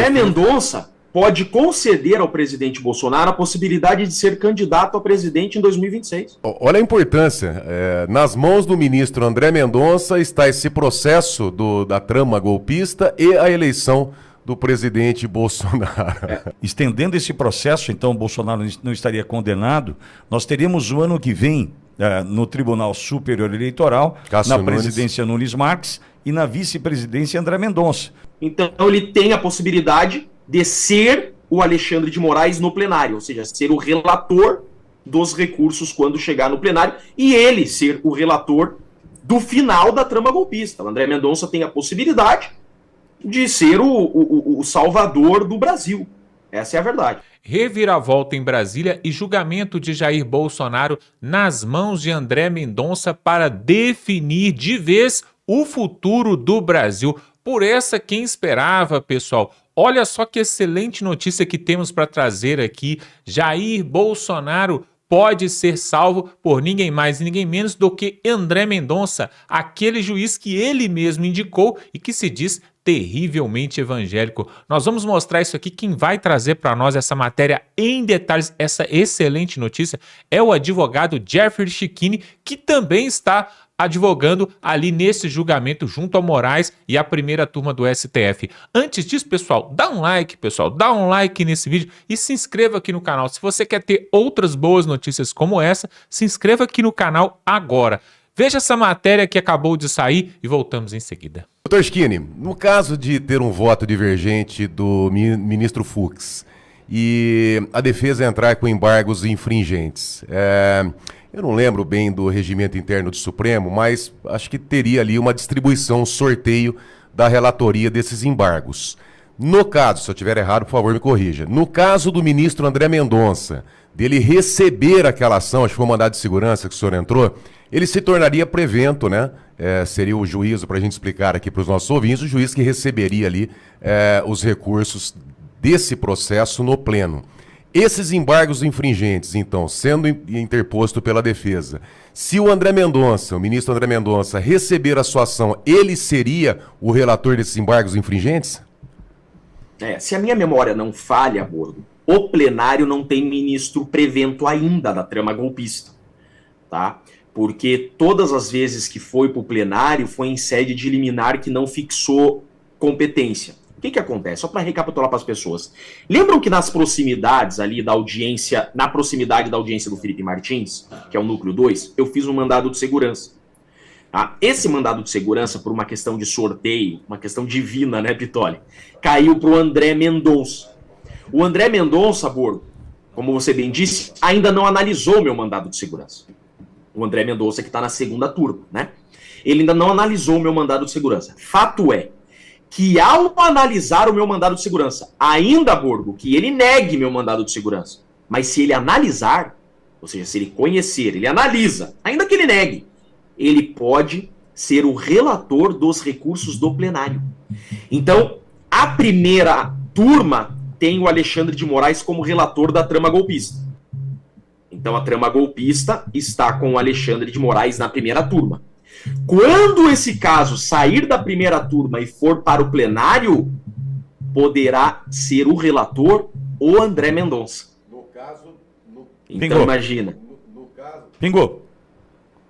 André Mendonça pode conceder ao presidente Bolsonaro a possibilidade de ser candidato a presidente em 2026. Olha a importância. Nas mãos do ministro André Mendonça está esse processo da trama golpista e a eleição do presidente Bolsonaro. Estendendo esse processo, então, Bolsonaro não estaria condenado. Nós teríamos o ano que vem, no Tribunal Superior Eleitoral, Cássio na presidência Nunes Marques e na vice-presidência André Mendonça. Então ele tem a possibilidade de ser o Alexandre de Moraes no plenário, ou seja, ser o relator dos recursos quando chegar no plenário e ele ser o relator do final da trama golpista. O André Mendonça tem a possibilidade de ser o salvador do Brasil. Essa é a verdade. Reviravolta em Brasília e julgamento de Jair Bolsonaro nas mãos de André Mendonça para definir de vez o futuro do Brasil. Por essa, quem esperava, pessoal? Olha só que excelente notícia que temos para trazer aqui. Jair Bolsonaro pode ser salvo por ninguém mais e ninguém menos do que André Mendonça, aquele juiz que ele mesmo indicou e que se diz terrivelmente evangélico. Nós vamos mostrar isso aqui. Quem vai trazer para nós essa matéria em detalhes, essa excelente notícia, é o advogado Jeffrey Chicchini, que também está advogando ali nesse julgamento junto a Moraes e a primeira turma do STF. Antes disso, pessoal, dá um like nesse vídeo e se inscreva aqui no canal. Se você quer ter outras boas notícias como essa, se inscreva aqui no canal agora. Veja essa matéria que acabou de sair e voltamos em seguida. Dr. Chicchini, no caso de ter um voto divergente do ministro Fux e a defesa entrar com embargos infringentes, eu não lembro bem do regimento interno do Supremo, mas acho que teria ali uma distribuição, um sorteio da relatoria desses embargos. No caso, se eu estiver errado, por favor, me corrija. No caso do ministro André Mendonça, dele receber aquela ação, acho que foi o mandado de segurança que o senhor entrou, ele se tornaria prevento, né? Seria o juízo, para a gente explicar aqui para os nossos ouvintes, o juiz que receberia ali os recursos desse processo no pleno. Esses embargos infringentes, então, sendo interposto pela defesa, se o André Mendonça, o ministro André Mendonça, receber a sua ação, ele seria o relator desses embargos infringentes? Se a minha memória não falha, Borgo, o plenário não tem ministro prevento ainda da trama golpista, tá? Porque todas as vezes que foi para o plenário foi em sede de liminar que não fixou competência. O que acontece? Só para recapitular para as pessoas. Lembram que nas proximidades ali da audiência, na proximidade da audiência do Felipe Martins, que é o núcleo 2, eu fiz um mandado de segurança. Tá? Esse mandado de segurança, por uma questão de sorteio, uma questão divina, né, Pitoli, caiu para o André Mendonça. O André Mendonça, Borgo, como você bem disse, ainda não analisou o meu mandado de segurança. O André Mendonça que está na segunda turma, né? Ele ainda não analisou o meu mandado de segurança. Fato é que ao analisar o meu mandado de segurança, ainda, Borgo, que ele negue meu mandado de segurança, mas se ele analisar, ou seja, se ele conhecer, ele analisa, ainda que ele negue, ele pode ser o relator dos recursos do plenário. Então, a primeira turma tem o Alexandre de Moraes como relator da trama golpista. Então, a trama golpista está com o Alexandre de Moraes na primeira turma. Quando esse caso sair da primeira turma e for para o plenário, poderá ser o relator o André Mendonça. No caso... Então, Pingou. imagina. Pingou.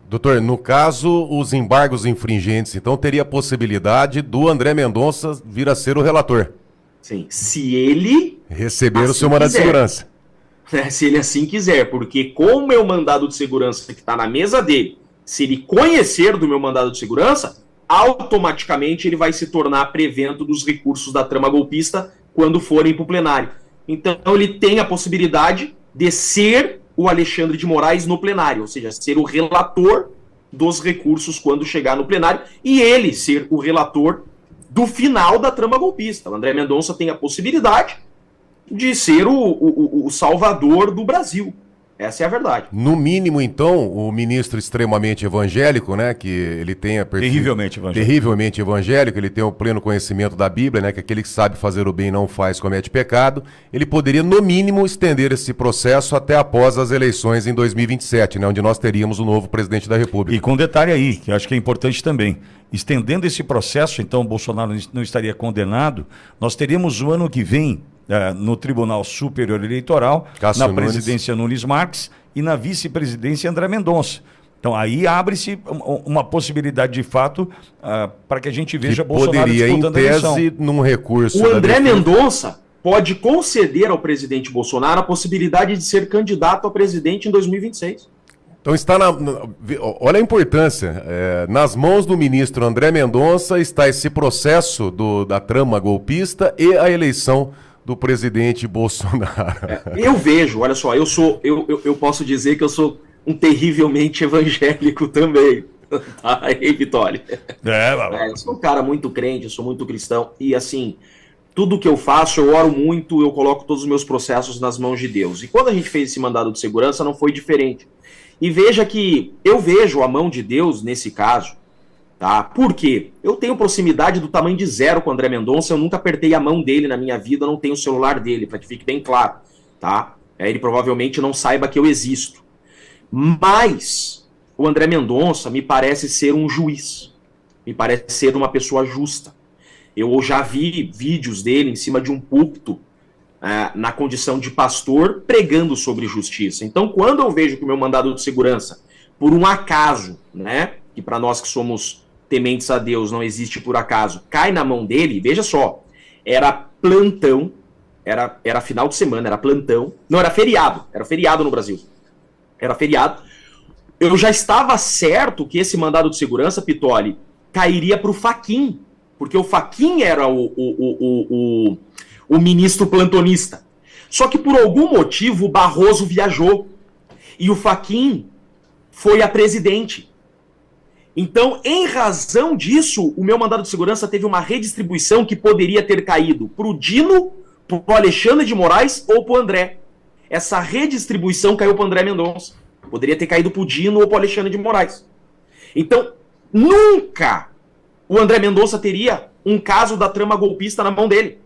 Doutor, no caso, os embargos infringentes, então teria a possibilidade do André Mendonça vir a ser o relator. Sim, se ele... Receber o assim seu mandado de quiser. segurança. Se ele assim quiser, porque com o meu mandado de segurança que está na mesa dele, se ele conhecer do meu mandado de segurança, automaticamente ele vai se tornar prevento dos recursos da trama golpista quando forem para o plenário. Então ele tem a possibilidade de ser o Alexandre de Moraes no plenário, ou seja, ser o relator dos recursos quando chegar no plenário e ele ser o relator do final da trama golpista. O André Mendonça tem a possibilidade de ser o salvador do Brasil. Essa é a verdade. No mínimo, então, o ministro extremamente evangélico, né, que ele tem terrivelmente evangélico, ele tem o pleno conhecimento da Bíblia, né, que aquele que sabe fazer o bem não faz, comete pecado, ele poderia, no mínimo, estender esse processo até após as eleições em 2027, né, onde nós teríamos o novo presidente da República. E com detalhe aí, que eu acho que é importante também, estendendo esse processo, então, o Bolsonaro não estaria condenado, nós teríamos o ano que vem, no Tribunal Superior Eleitoral, Cássio na Nunes. presidência Nunes Marques e na vice-presidência André Mendonça. Então aí abre-se uma possibilidade de fato para que a gente veja que Bolsonaro poderia, disputando em a eleição. tese, num recurso... O André Mendonça pode conceder ao presidente Bolsonaro a possibilidade de ser candidato a presidente em 2026. Então está olha a importância. Nas mãos do ministro André Mendonça está esse processo da trama golpista e a eleição do presidente Bolsonaro. Eu vejo, olha só, eu posso dizer que eu sou um terrivelmente evangélico também. Tá aí, Vitória? Eu sou um cara muito crente, eu sou muito cristão. E assim, tudo que eu faço, eu oro muito, eu coloco todos os meus processos nas mãos de Deus. E quando a gente fez esse mandado de segurança, não foi diferente. E veja que eu vejo a mão de Deus nesse caso. Tá? Por quê? Eu tenho proximidade do tamanho de zero com o André Mendonça, eu nunca apertei a mão dele na minha vida, eu não tenho o celular dele, para que fique bem claro. Tá? Ele provavelmente não saiba que eu existo. Mas o André Mendonça me parece ser um juiz, me parece ser uma pessoa justa. Eu já vi vídeos dele em cima de um púlpito, na condição de pastor, pregando sobre justiça. Então, quando eu vejo que o meu mandado de segurança, por um acaso, né, que para nós que somos tementes a Deus não existe por acaso, cai na mão dele, veja só, era plantão, era final de semana, era plantão, não, era feriado no Brasil, era feriado, eu já estava certo que esse mandado de segurança, Pitoli, cairia para o Fachin, porque o Fachin era o ministro plantonista, só que por algum motivo o Barroso viajou, e o Fachin foi a presidente. Então, em razão disso, o meu mandado de segurança teve uma redistribuição que poderia ter caído para o Dino, para o Alexandre de Moraes ou para o André. Essa redistribuição caiu para o André Mendonça. Poderia ter caído para o Dino ou para o Alexandre de Moraes. Então, nunca o André Mendonça teria um caso da trama golpista na mão dele.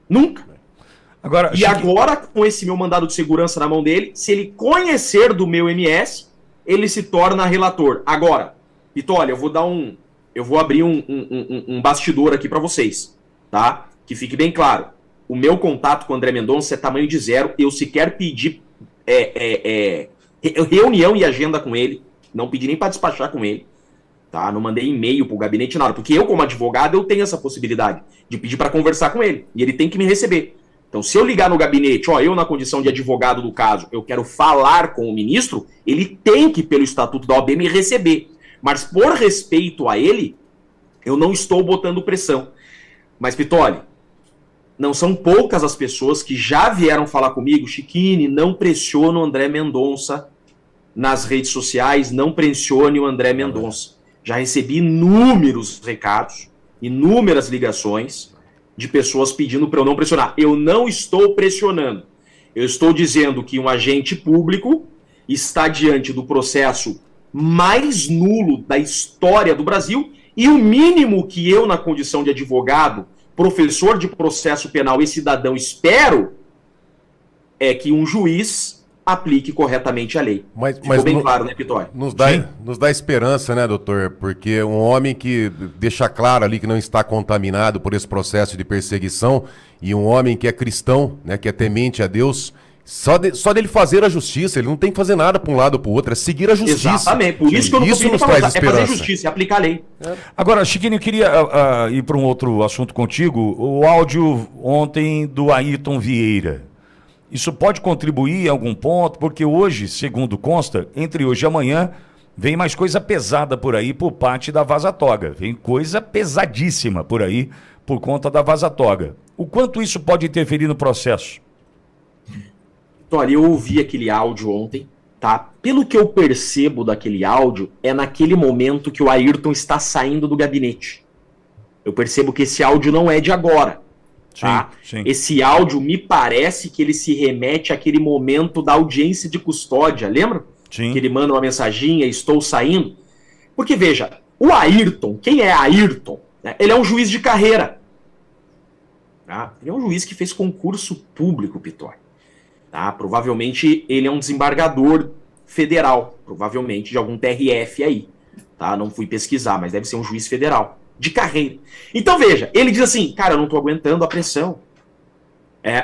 Nunca. Agora, com esse meu mandado de segurança na mão dele, se ele conhecer do meu MS, ele se torna relator. Agora, Vitória, eu vou abrir um bastidor aqui para vocês, tá? Que fique bem claro. O meu contato com o André Mendonça é tamanho de zero. Eu sequer pedi reunião e agenda com ele. Não pedi nem para despachar com ele. Tá? Não mandei e-mail pro gabinete, nada. Porque eu, como advogado, eu tenho essa possibilidade de pedir para conversar com ele. E ele tem que me receber. Então, se eu ligar no gabinete, eu na condição de advogado do caso, eu quero falar com o ministro, ele tem que, pelo estatuto da OAB, me receber. Mas, por respeito a ele, eu não estou botando pressão. Mas, Pitoli, não são poucas as pessoas que já vieram falar comigo, Chiquini, não pressione o André Mendonça nas redes sociais, não pressione o André Mendonça. Já recebi inúmeros recados, inúmeras ligações de pessoas pedindo para eu não pressionar. Eu não estou pressionando. Eu estou dizendo que um agente público está diante do processo mais nulo da história do Brasil e o mínimo que eu, na condição de advogado, professor de processo penal e cidadão, espero é que um juiz aplique corretamente a lei. Ficou bem claro, né, Pitoli? Nos dá esperança, né, doutor? Porque um homem que deixa claro ali que não está contaminado por esse processo de perseguição e um homem que é cristão, né, que é temente a Deus, só dele fazer a justiça, ele não tem que fazer nada para um lado ou para o outro, é seguir a justiça. Exatamente, por isso que eu não isso nos traz esperança. É fazer justiça, é aplicar a lei. Agora, Chiquinho, eu queria ir para um outro assunto contigo. O áudio ontem do Ayrton Vieira. Isso pode contribuir em algum ponto, porque hoje, segundo consta, entre hoje e amanhã, vem mais coisa pesada por aí por parte da Vaza Toga. Vem coisa pesadíssima por aí por conta da Vaza Toga. O quanto isso pode interferir no processo? Olha, eu ouvi aquele áudio ontem, tá? Pelo que eu percebo daquele áudio, é naquele momento que o Ayrton está saindo do gabinete. Eu percebo que esse áudio não é de agora. Tá? Sim. Esse áudio me parece que ele se remete àquele momento da audiência de custódia, lembra? Sim. Que ele manda uma mensaginha, estou saindo. Porque, veja, o Ayrton, quem é Ayrton? Ele é um juiz de carreira. Tá? Ele é um juiz que fez concurso público, Pitório. Tá? Provavelmente ele é um desembargador federal, provavelmente de algum TRF aí. Tá? Não fui pesquisar, mas deve ser um juiz federal, de carreira. Então, veja, ele diz assim, cara, eu não tô aguentando a pressão.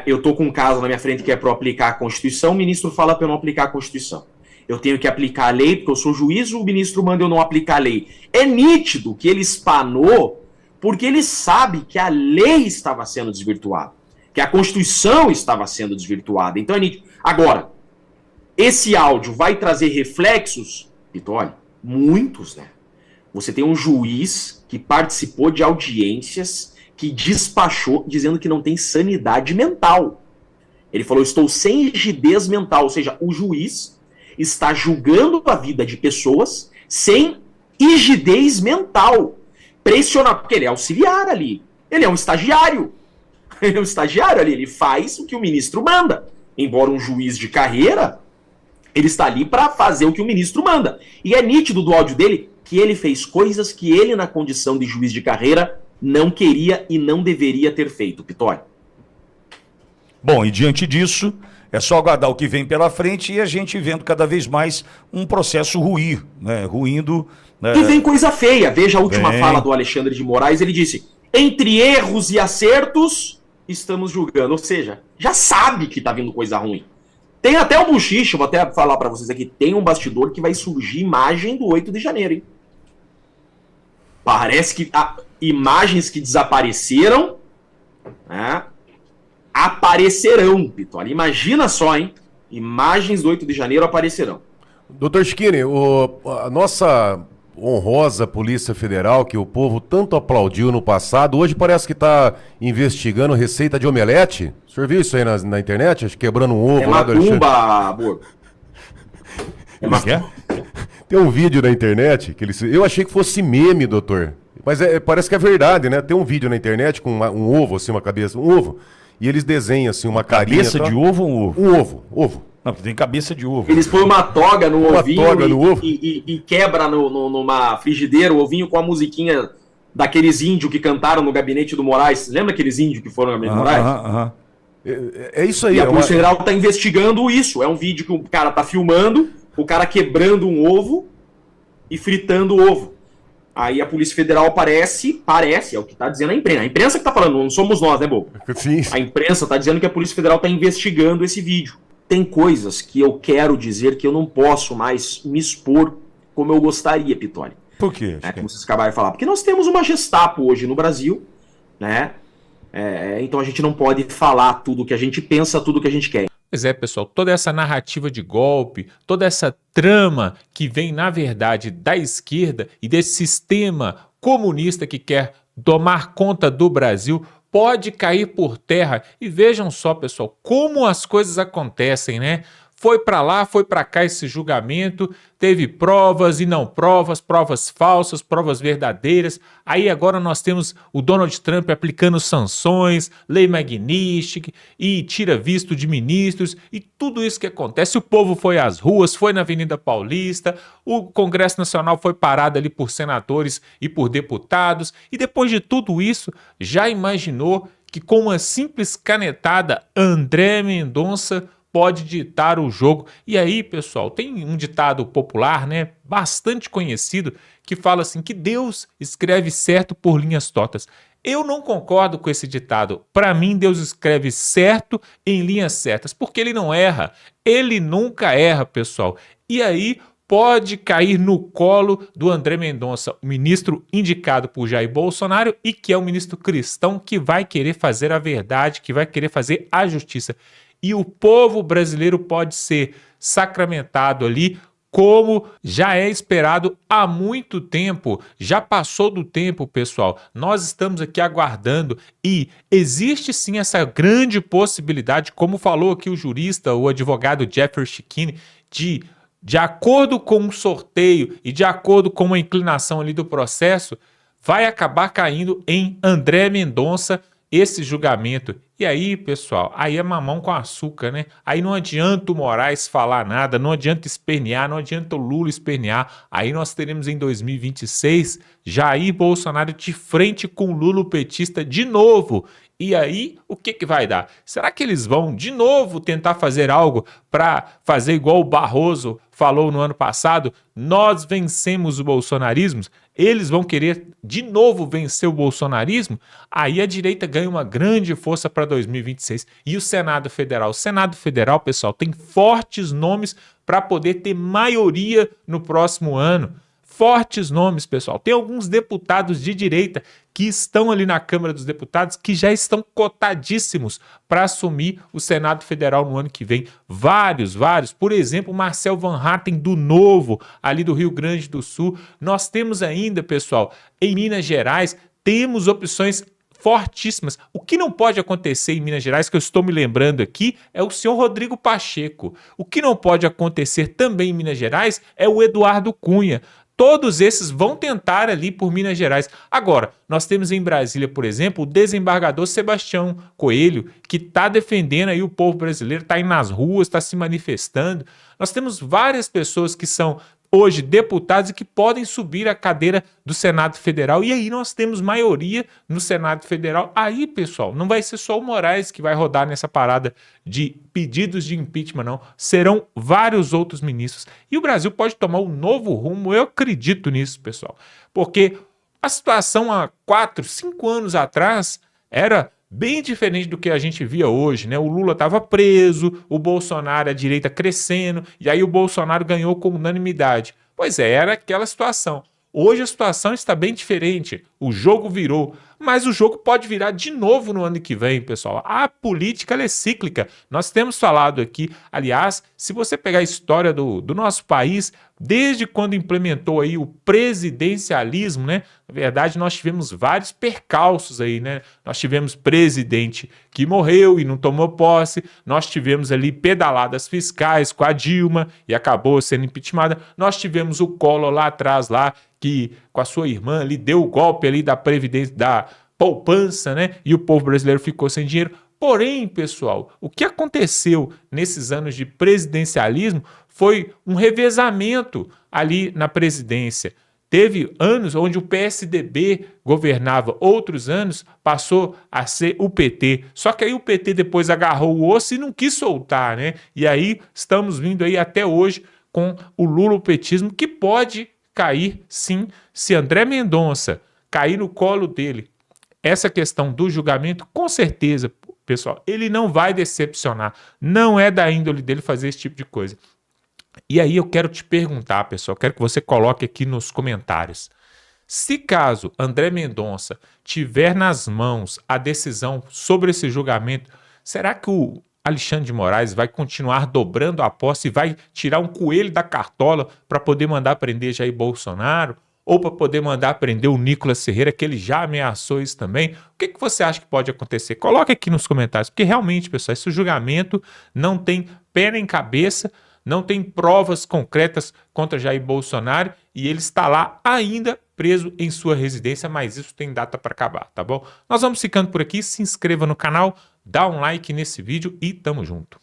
Eu tô com um caso na minha frente que é para eu aplicar a Constituição, o ministro fala para eu não aplicar a Constituição. Eu tenho que aplicar a lei, porque eu sou juiz, o ministro manda eu não aplicar a lei. É nítido que ele espanou, porque ele sabe que a lei estava sendo desvirtuada, que a Constituição estava sendo desvirtuada. Então é nítido. Agora, esse áudio vai trazer reflexos, Vitória? Muitos, né? Você tem um juiz que participou de audiências, que despachou, dizendo que não tem sanidade mental. Ele falou, estou sem rigidez mental, ou seja, o juiz está julgando a vida de pessoas sem rigidez mental. Pressionar, porque ele é auxiliar ali. Ele é um estagiário. Ele é um estagiário ali, ele faz o que o ministro manda. Embora um juiz de carreira, ele está ali para fazer o que o ministro manda. E é nítido do áudio dele que ele fez coisas que ele, na condição de juiz de carreira, não queria e não deveria ter feito, Pitório. Bom, e diante disso, é só aguardar o que vem pela frente e a gente vendo cada vez mais um processo ruir, né? Ruindo. E vem coisa feia. Veja a última fala do Alexandre de Moraes. Ele disse, entre erros e acertos, estamos julgando. Ou seja, já sabe que tá vindo coisa ruim. Tem até um buchicho, vou até falar para vocês aqui, tem um bastidor que vai surgir imagem do 8 de janeiro, hein? Parece que imagens que desapareceram, né, aparecerão, Pitória. Imagina só, hein? Imagens do 8 de janeiro aparecerão. Doutor Skinny, a nossa honrosa Polícia Federal, que o povo tanto aplaudiu no passado, hoje parece que está investigando receita de omelete. O senhor viu isso aí na internet? Acho que quebrando um ovo lá do Alexandre. Macumba, Tem um vídeo na internet, que eu achei que fosse meme, doutor. Mas parece que é verdade, né? Tem um vídeo na internet com um ovo, assim, uma cabeça, um ovo. E eles desenham, assim, uma carinha. Cabeça de ovo ou um ovo? Um ovo. Não, tem cabeça de ovo. Eles põem uma toga no ovinho ovo. E quebra numa frigideira o ovinho com a musiquinha daqueles índios que cantaram no gabinete do Moraes. Lembra aqueles índios que foram no gabinete do Moraes? É isso aí. E a Polícia Federal tá investigando isso. É um vídeo que o cara tá filmando, o cara quebrando um ovo e fritando o ovo. Aí a Polícia Federal parece, é o que tá dizendo a imprensa. A imprensa que tá falando, não somos nós, né, Bobo? Sim. A imprensa tá dizendo que a Polícia Federal tá investigando esse vídeo. Tem coisas que eu quero dizer que eu não posso mais me expor como eu gostaria, Pitório. Por quê? Como vocês acabaram de falar. Porque nós temos uma Gestapo hoje no Brasil, né? Então a gente não pode falar tudo o que a gente pensa, tudo o que a gente quer. Pois é, pessoal, toda essa narrativa de golpe, toda essa trama que vem, na verdade, da esquerda e desse sistema comunista que quer tomar conta do Brasil, pode cair por terra. E vejam só, pessoal, como as coisas acontecem, né? Foi para lá, foi para cá esse julgamento, teve provas e não provas, provas falsas, provas verdadeiras. Aí agora nós temos o Donald Trump aplicando sanções, lei Magnitsky e tira visto de ministros e tudo isso que acontece. O povo foi às ruas, foi na Avenida Paulista, o Congresso Nacional foi parado ali por senadores e por deputados. E depois de tudo isso, já imaginou que com uma simples canetada, André Mendonça pode ditar o jogo? E aí, pessoal, tem um ditado popular, né, bastante conhecido, que fala assim, que Deus escreve certo por linhas tortas. Eu não concordo com esse ditado. Para mim, Deus escreve certo em linhas certas, porque ele não erra. Ele nunca erra, pessoal. E aí pode cair no colo do André Mendonça, o ministro indicado por Jair Bolsonaro e que é um ministro cristão que vai querer fazer a verdade, que vai querer fazer a justiça. E o povo brasileiro pode ser sacramentado ali, como já é esperado há muito tempo. Já passou do tempo, pessoal. Nós estamos aqui aguardando e existe sim essa grande possibilidade, como falou aqui o jurista, o advogado Jeffrey Schickini, de acordo com um sorteio e de acordo com uma inclinação ali do processo, vai acabar caindo em André Mendonça esse julgamento. E aí, pessoal, aí é mamão com açúcar, né? Aí não adianta o Moraes falar nada, não adianta espernear, não adianta o Lula espernear. Aí nós teremos em 2026 Jair Bolsonaro de frente com o Lula petista de novo. E aí, o que que vai dar? Será que eles vão de novo tentar fazer algo para fazer igual o Barroso falou no ano passado? Nós vencemos o bolsonarismo? Eles vão querer de novo vencer o bolsonarismo? Aí a direita ganha uma grande força para 2026. E o Senado Federal? O Senado Federal, pessoal, tem fortes nomes para poder ter maioria no próximo ano. Fortes nomes, pessoal. Tem alguns deputados de direita que estão ali na Câmara dos Deputados que já estão cotadíssimos para assumir o Senado Federal no ano que vem. Vários. Por exemplo, Marcel Van Hatten do Novo, ali do Rio Grande do Sul. Nós temos ainda, pessoal, em Minas Gerais, temos opções fortíssimas. O que não pode acontecer em Minas Gerais, que eu estou me lembrando aqui, é o senhor Rodrigo Pacheco. O que não pode acontecer também em Minas Gerais é o Eduardo Cunha. Todos esses vão tentar ali por Minas Gerais. Agora, nós temos em Brasília, por exemplo, o desembargador Sebastião Coelho, que está defendendo aí o povo brasileiro, está indo nas ruas, está se manifestando. Nós temos várias pessoas que são hoje deputados e que podem subir a cadeira do Senado Federal. E aí nós temos maioria no Senado Federal. Aí, pessoal, não vai ser só o Moraes que vai rodar nessa parada de pedidos de impeachment, não. Serão vários outros ministros. E o Brasil pode tomar um novo rumo. Eu acredito nisso, pessoal. Porque a situação há 4, 5 anos atrás era bem diferente do que a gente via hoje, né? O Lula estava preso, o Bolsonaro, a direita crescendo, e aí o Bolsonaro ganhou com unanimidade. Pois é, era aquela situação. Hoje a situação está bem diferente, o jogo virou, mas o jogo pode virar de novo no ano que vem, pessoal. A política ela é cíclica. Nós temos falado aqui, aliás, se você pegar a história do nosso país, desde quando implementou aí o presidencialismo, né? Na verdade, nós tivemos vários percalços aí, né? Nós tivemos presidente que morreu e não tomou posse, nós tivemos ali pedaladas fiscais com a Dilma e acabou sendo impeachmentada, nós tivemos o Collor lá atrás, lá, que com a sua irmã ali deu o golpe ali da previdência, da poupança, né? E o povo brasileiro ficou sem dinheiro. Porém, pessoal, o que aconteceu nesses anos de presidencialismo foi um revezamento ali na presidência. Teve anos onde o PSDB governava, outros anos passou a ser o PT. Só que aí o PT depois agarrou o osso e não quis soltar, né? E aí estamos vindo aí até hoje com o lulopetismo, que pode cair, sim, se André Mendonça cair no colo dele. Essa questão do julgamento, com certeza, pessoal, ele não vai decepcionar. Não é da índole dele fazer esse tipo de coisa. E aí eu quero te perguntar, pessoal, quero que você coloque aqui nos comentários. Se caso André Mendonça tiver nas mãos a decisão sobre esse julgamento, será que o Alexandre de Moraes vai continuar dobrando a posse e vai tirar um coelho da cartola para poder mandar prender Jair Bolsonaro? Ou para poder mandar prender o Nicolas Ferreira, que ele já ameaçou isso também? O que você acha que pode acontecer? Coloque aqui nos comentários, porque realmente, pessoal, esse julgamento não tem pé nem cabeça, não tem provas concretas contra Jair Bolsonaro e ele está lá ainda preso em sua residência, mas isso tem data para acabar, tá bom? Nós vamos ficando por aqui, se inscreva no canal, dá um like nesse vídeo e tamo junto.